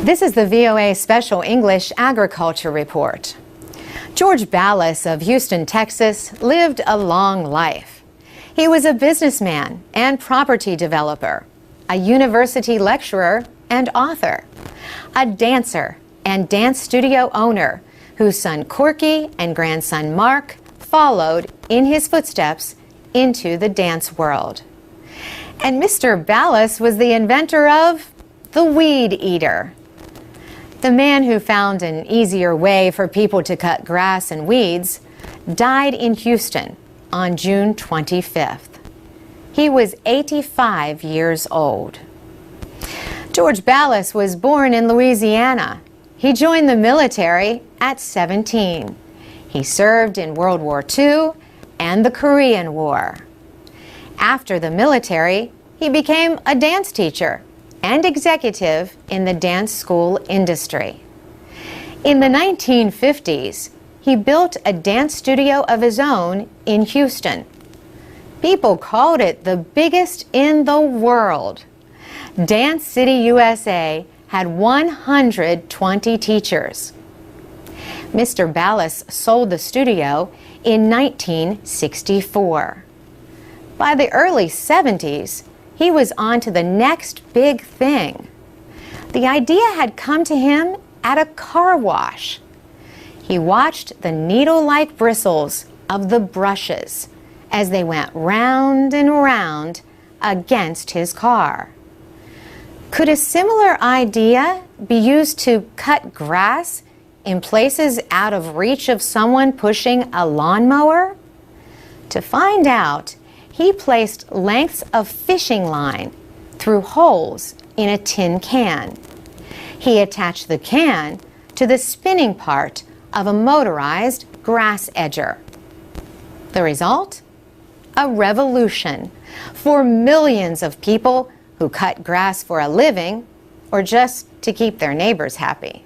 This is the VOA Special English Agriculture Report. George Ballas of Houston, Texas, lived a long life. He was a businessman and property developer, a university lecturer and author, a dancer and dance studio owner whose son Corky and grandson Mark followed in his footsteps into the dance world. And Mr. Ballas was the inventor of the weed eater. The man who found an easier way for people to cut grass and weeds died in Houston on June 25th. He was 85 years old. George Ballas was born in Louisiana. He joined the military at 17. He served in World War II and the Korean War. After the military, he became a dance teacher and executive in the dance school industry. In the 1950s, he built a dance studio of his own in Houston. People called it the biggest in the world. Dance City, USA had 120 teachers. Mr. Ballas sold the studio in 1964. By the early 70s, he was on to the next big thing. The idea had come to him at a car wash. He watched the needle-like bristles of the brushes as they went round and round against his car. Could a similar idea be used to cut grass in places out of reach of someone pushing a lawnmower? To find out, he placed lengths of fishing line through holes in a tin can. He attached the can to the spinning part of a motorized grass edger. The result? A revolution for millions of people who cut grass for a living or just to keep their neighbors happy.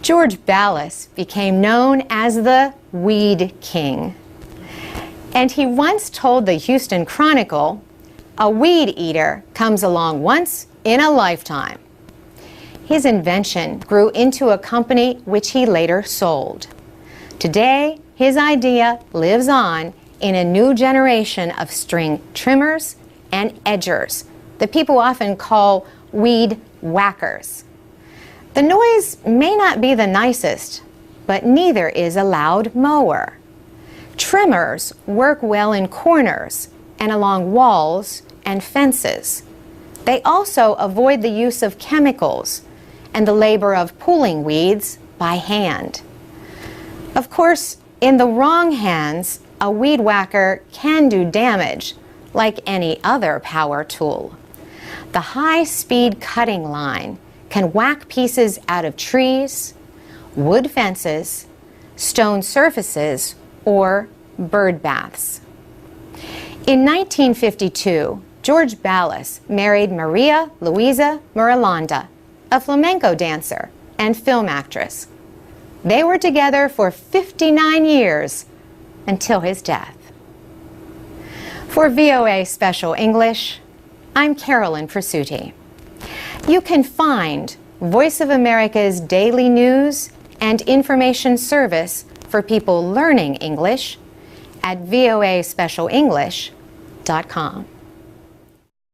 George Ballas became known as the Weed King. And he once told the Houston Chronicle, "A weed eater comes along once in a lifetime." His invention grew into a company which he later sold. Today, his idea lives on in a new generation of string trimmers and edgers that people often call weed whackers. The noise may not be the nicest, but neither is a loud mower. Trimmers work well in corners and along walls and fences. They also avoid the use of chemicals and the labor of pulling weeds by hand. Of course, in the wrong hands, a weed whacker can do damage like any other power tool. The high-speed cutting line can whack pieces out of trees, wood fences, stone surfaces, or bird baths. In 1952, George Ballas married Maria Luisa Miralanda, a flamenco dancer and film actress. They were together for 59 years until his death. For VOA Special English, I'm Carolyn Presutti. You can find Voice of America's daily news and information service for people learning English at voaspecialenglish.com.